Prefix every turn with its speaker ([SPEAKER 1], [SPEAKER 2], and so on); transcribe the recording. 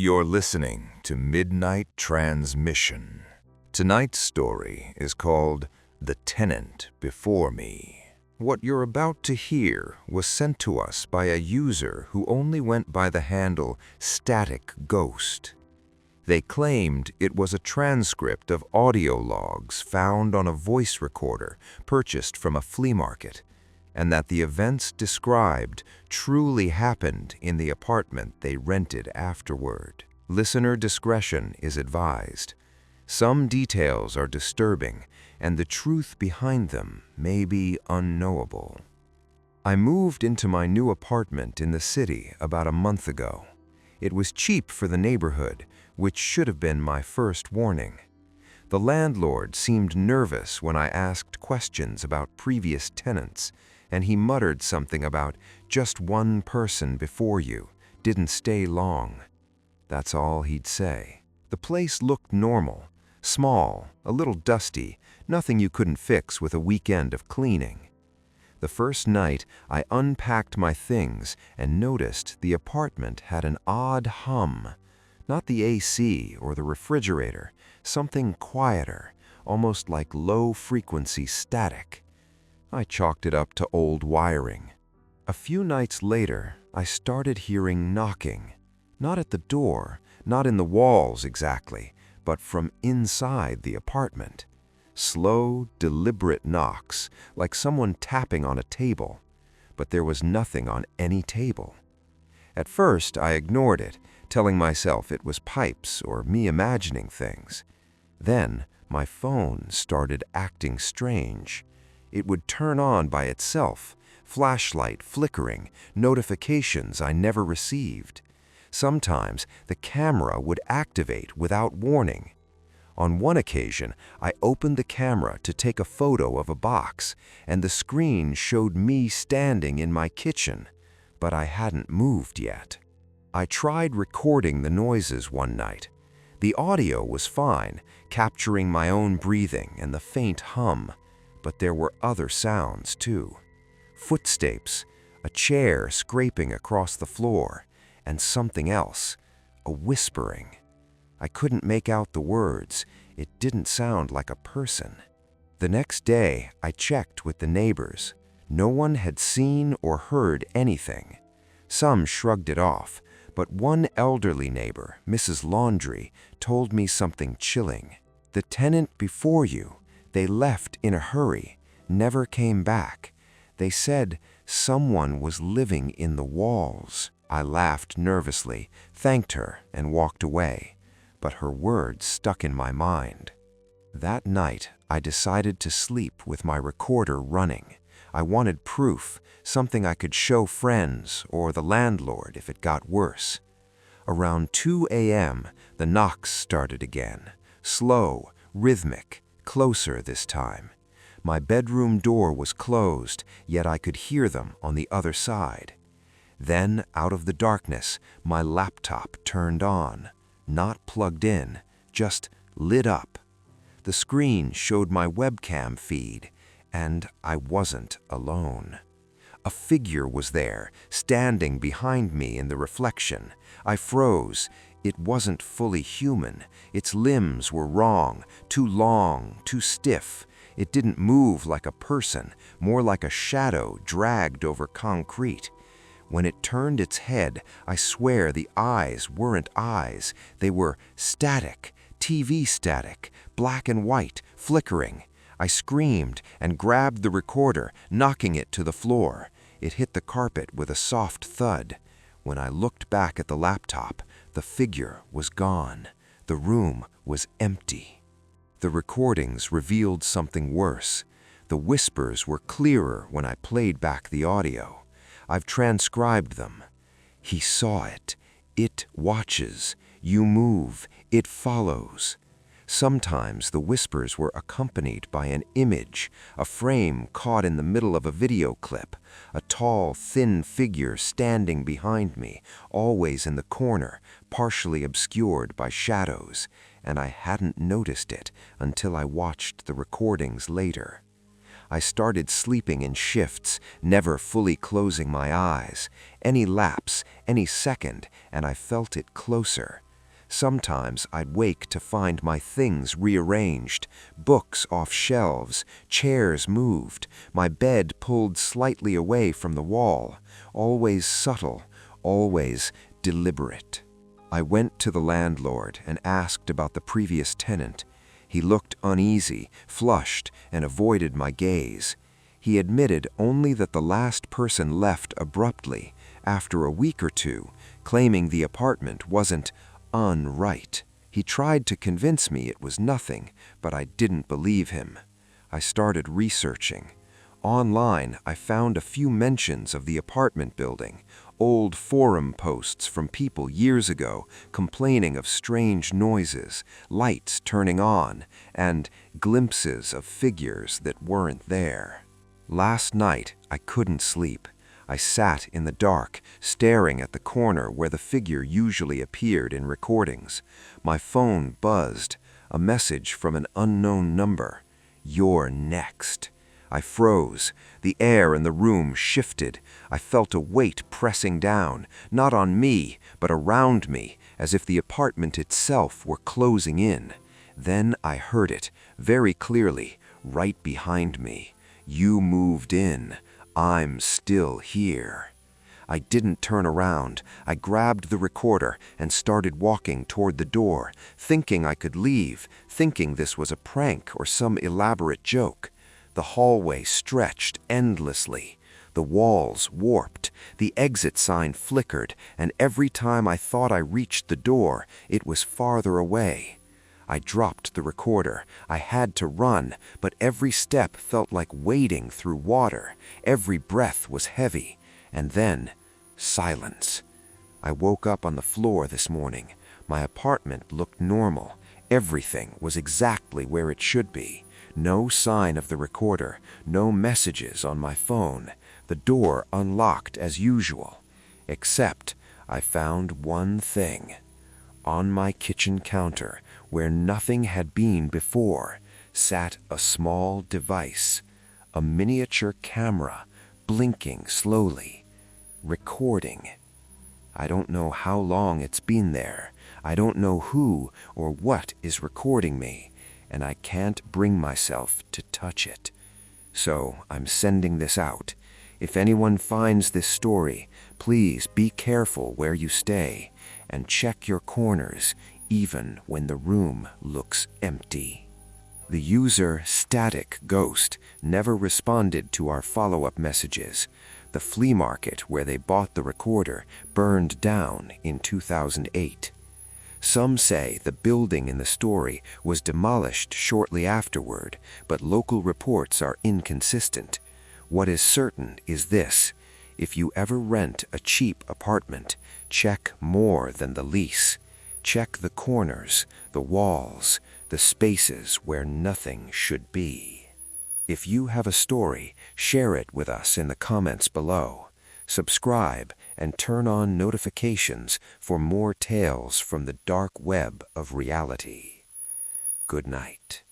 [SPEAKER 1] You're listening to Midnight Transmission. Tonight's story is called The Tenant Before Me. What you're about to hear was sent to us by a user who only went by the handle Static Ghost. They claimed it was a transcript of audio logs found on a voice recorder purchased from a flea market, and that the events described truly happened in the apartment they rented afterward. Listener discretion is advised. Some details are disturbing, and the truth behind them may be unknowable. I moved into my new apartment in the city about a month ago. It was cheap for the neighborhood, which should have been my first warning. The landlord seemed nervous when I asked questions about previous tenants, and he muttered something about just one person before you, didn't stay long. That's all he'd say. The place looked normal, small, a little dusty, nothing you couldn't fix with a weekend of cleaning. The first night, I unpacked my things and noticed the apartment had an odd hum. Not the AC or the refrigerator, something quieter, almost like low-frequency static. I chalked it up to old wiring. A few nights later, I started hearing knocking. Not at the door, not in the walls exactly, but from inside the apartment. Slow, deliberate knocks, like someone tapping on a table. But there was nothing on any table. At first, I ignored it, telling myself it was pipes or me imagining things. Then, my phone started acting strange. It would turn on by itself, flashlight flickering, notifications I never received. Sometimes the camera would activate without warning. On one occasion, I opened the camera to take a photo of a box, and the screen showed me standing in my kitchen, but I hadn't moved yet. I tried recording the noises one night. The audio was fine, capturing my own breathing and the faint hum. But there were other sounds, too. Footsteps, a chair scraping across the floor, and something else, a whispering. I couldn't make out the words. It didn't sound like a person. The next day, I checked with the neighbors. No one had seen or heard anything. Some shrugged it off, but one elderly neighbor, Mrs. Laundry, told me something chilling. The tenant before you, they left in a hurry, never came back. They said someone was living in the walls. I laughed nervously, thanked her, and walked away. But her words stuck in my mind. That night, I decided to sleep with my recorder running. I wanted proof, something I could show friends or the landlord if it got worse. Around 2 a.m., the knocks started again, slow, rhythmic, closer this time. My bedroom door was closed, yet I could hear them on the other side. Then, out of the darkness, my laptop turned on, not plugged in, just lit up. The screen showed my webcam feed, and I wasn't alone. A figure was there, standing behind me in the reflection. I froze. It wasn't fully human. Its limbs were wrong, too long, too stiff. It didn't move like a person, more like a shadow dragged over concrete. When it turned its head, I swear the eyes weren't eyes. They were static, TV static, black and white, flickering. I screamed and grabbed the recorder, knocking it to the floor. It hit the carpet with a soft thud. When I looked back at the laptop, the figure was gone. The room was empty. The recordings revealed something worse. The whispers were clearer when I played back the audio. I've transcribed them. He saw it. It watches. You move. It follows. Sometimes the whispers were accompanied by an image, a frame caught in the middle of a video clip, a tall, thin figure standing behind me, always in the corner, partially obscured by shadows, and I hadn't noticed it until I watched the recordings later. I started sleeping in shifts, never fully closing my eyes. Any lapse, any second, and I felt it closer.
[SPEAKER 2] Sometimes I'd wake to find my things rearranged, books off shelves, chairs moved, my bed pulled slightly away from the wall, always subtle, always deliberate. I went to the landlord and asked about the previous tenant. He looked uneasy, flushed, and avoided my gaze. He admitted only that the last person left abruptly, after a week or two, claiming the apartment wasn't unright. He tried to convince me it was nothing, but I didn't believe him. I started researching. Online, I found a few mentions of the apartment building, old forum posts from people years ago complaining of strange noises, lights turning on, and glimpses of figures that weren't there. Last night, I couldn't sleep. I sat in the dark, staring at the corner where the figure usually appeared in recordings. My phone buzzed, a message from an unknown number. "You're next." I froze. The air in the room shifted. I felt a weight pressing down, not on me, but around me, as if the apartment itself were closing in. Then I heard it, very clearly, right behind me. "You moved in. I'm still here." I didn't turn around. I grabbed the recorder and started walking toward the door, thinking I could leave, thinking this was a prank or some elaborate joke. The hallway stretched endlessly. The walls warped, the exit sign flickered, and every time I thought I reached the door, it was farther away. I dropped the recorder. I had to run, but every step felt like wading through water. Every breath was heavy. And then, silence. I woke up on the floor this morning. My apartment looked normal. Everything was exactly where it should be. No sign of the recorder, no messages on my phone. The door unlocked as usual. Except I found one thing. On my kitchen counter, where nothing had been before, sat a small device, a miniature camera, blinking slowly, recording. I don't know how long it's been there. I don't know who or what is recording me, and I can't bring myself to touch it. So I'm sending this out. If anyone finds this story, please be careful where you stay, and check your corners, even when the room looks empty. The user Static Ghost never responded to our follow-up messages. The flea market where they bought the recorder burned down in 2008. Some say the building in the story was demolished shortly afterward, but local reports are inconsistent. What is certain is this: if you ever rent a cheap apartment, check more than the lease. Check the corners, the walls, the spaces where nothing should be. If you have a story, share it with us in the comments below. Subscribe and turn on notifications for more tales from the dark web of reality. Good night.